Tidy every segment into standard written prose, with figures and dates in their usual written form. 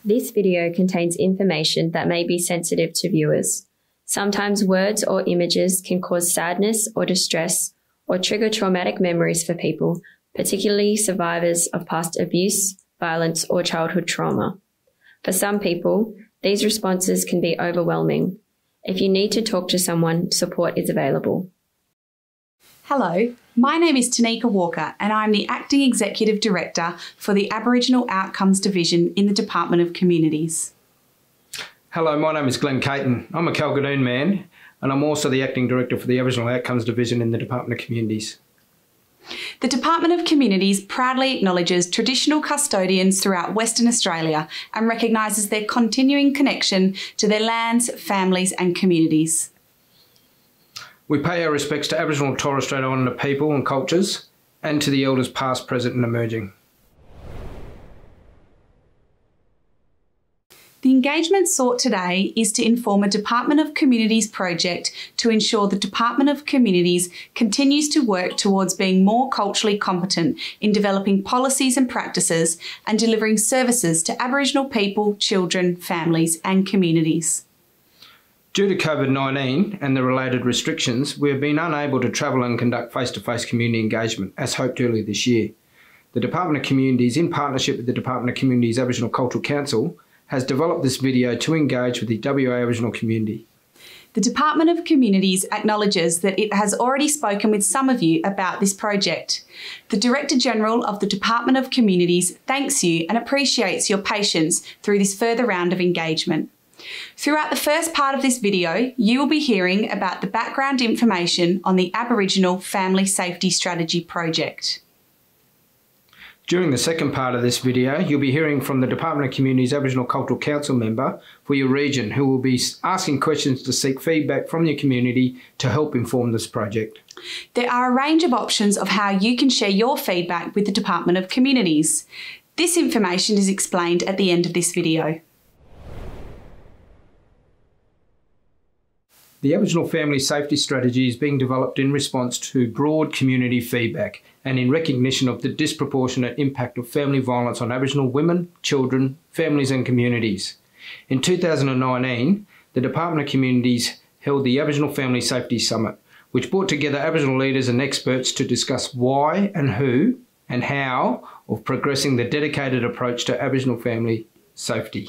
This video contains information that may be sensitive to viewers. Sometimes words or images can cause sadness or distress or trigger traumatic memories for people, particularly survivors of past abuse, violence, or childhood trauma. For some people, these responses can be overwhelming. If you need to talk to someone, support is available. Hello, my name is Tanika Walker and I'm the Acting Executive Director for the Aboriginal Outcomes Division in the Department of Communities. Hello, my name is Glenn Caton. I'm a Kalgadoon man and I'm also the Acting Director for the Aboriginal Outcomes Division in the Department of Communities. The Department of Communities proudly acknowledges traditional custodians throughout Western Australia and recognises their continuing connection to their lands, families and communities. We pay our respects to Aboriginal and Torres Strait Islander people and cultures and to the elders past, present and emerging. The engagement sought today is to inform a Department of Communities project to ensure the Department of Communities continues to work towards being more culturally competent in developing policies and practices and delivering services to Aboriginal people, children, families and communities. Due to COVID-19 and the related restrictions, we have been unable to travel and conduct face-to-face community engagement as hoped earlier this year. The Department of Communities, in partnership with the Department of Communities Aboriginal Cultural Council, has developed this video to engage with the WA Aboriginal community. The Department of Communities acknowledges that it has already spoken with some of you about this project. The Director General of the Department of Communities thanks you and appreciates your patience through this further round of engagement. Throughout the first part of this video, you will be hearing about the background information on the Aboriginal Family Safety Strategy project. During the second part of this video, you'll be hearing from the Department of Communities Aboriginal Cultural Council member for your region, who will be asking questions to seek feedback from your community to help inform this project. There are a range of options of how you can share your feedback with the Department of Communities. This information is explained at the end of this video. The Aboriginal Family Safety Strategy is being developed in response to broad community feedback and in recognition of the disproportionate impact of family violence on Aboriginal women, children, families and communities. In 2019, the Department of Communities held the Aboriginal Family Safety Summit, which brought together Aboriginal leaders and experts to discuss why and who and how of progressing the dedicated approach to Aboriginal family safety.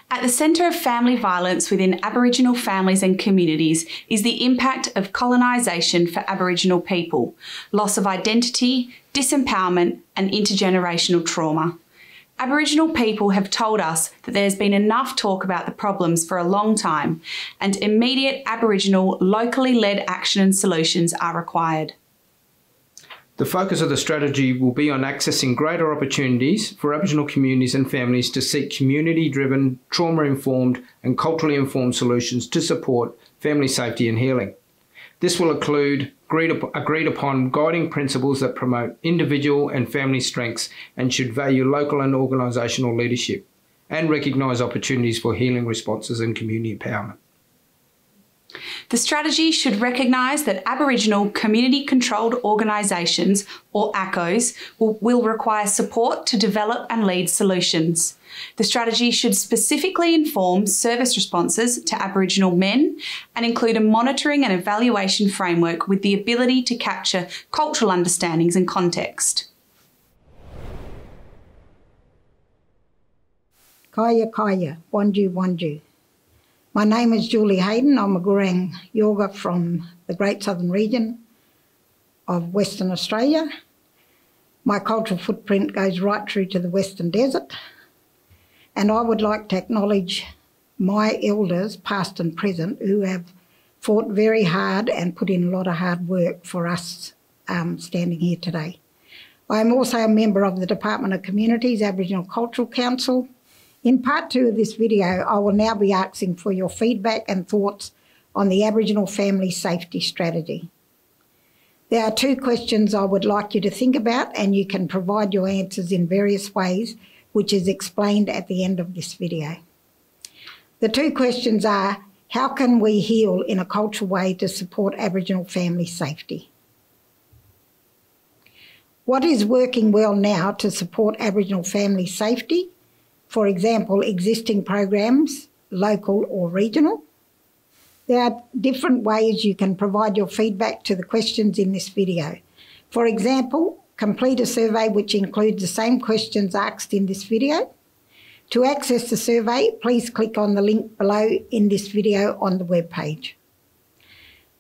At the centre of family violence within Aboriginal families and communities is the impact of colonisation for Aboriginal people, loss of identity, disempowerment and intergenerational trauma. Aboriginal people have told us that there's been enough talk about the problems for a long time and immediate Aboriginal locally led action and solutions are required. The focus of the strategy will be on accessing greater opportunities for Aboriginal communities and families to seek community-driven, trauma-informed and culturally informed solutions to support family safety and healing. This will include agreed upon guiding principles that promote individual and family strengths and should value local and organisational leadership and recognise opportunities for healing responses and community empowerment. The strategy should recognise that Aboriginal community-controlled organisations, or ACOs, will require support to develop and lead solutions. The strategy should specifically inform service responses to Aboriginal men and include a monitoring and evaluation framework with the ability to capture cultural understandings and context. Kaya Kaya, Wanju Wanju. My name is Julie Hayden. I'm a Gurang Yoga from the Great Southern Region of Western Australia. My cultural footprint goes right through to the Western Desert. And I would like to acknowledge my elders, past and present, who have fought very hard and put in a lot of hard work for us standing here today. I am also a member of the Department of Communities Aboriginal Cultural Council. In part 2 of this video, I will now be asking for your feedback and thoughts on the Aboriginal Family Safety Strategy. There are 2 questions I would like you to think about, and you can provide your answers in various ways, which is explained at the end of this video. The 2 questions are, how can we heal in a cultural way to support Aboriginal family safety? What is working well now to support Aboriginal family safety? For example, existing programs, local or regional. There are different ways you can provide your feedback to the questions in this video. For example, complete a survey which includes the same questions asked in this video. To access the survey, please click on the link below in this video on the web page.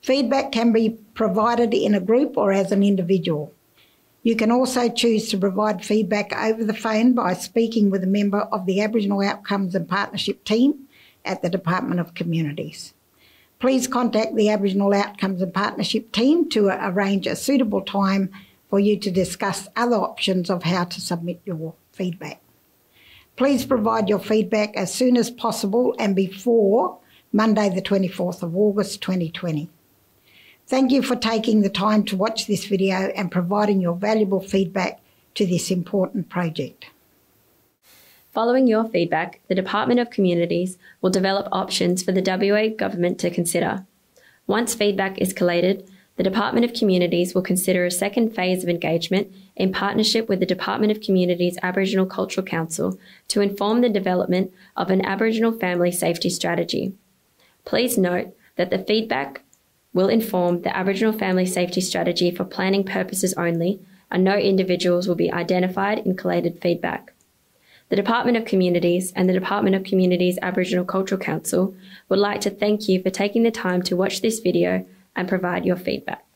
Feedback can be provided in a group or as an individual. You can also choose to provide feedback over the phone by speaking with a member of the Aboriginal Outcomes and Partnership team at the Department of Communities. Please contact the Aboriginal Outcomes and Partnership team to arrange a suitable time for you to discuss other options of how to submit your feedback. Please provide your feedback as soon as possible and before Monday the 24th of August 2020. Thank you for taking the time to watch this video and providing your valuable feedback to this important project. Following your feedback, the Department of Communities will develop options for the WA Government to consider. Once feedback is collated, the Department of Communities will consider a second phase of engagement in partnership with the Department of Communities Aboriginal Cultural Council to inform the development of an Aboriginal family safety strategy. Please note that the feedback will inform the Aboriginal family safety strategy for planning purposes only, and no individuals will be identified in collated feedback. The Department of Communities and the Department of Communities Aboriginal Cultural Council would like to thank you for taking the time to watch this video and provide your feedback.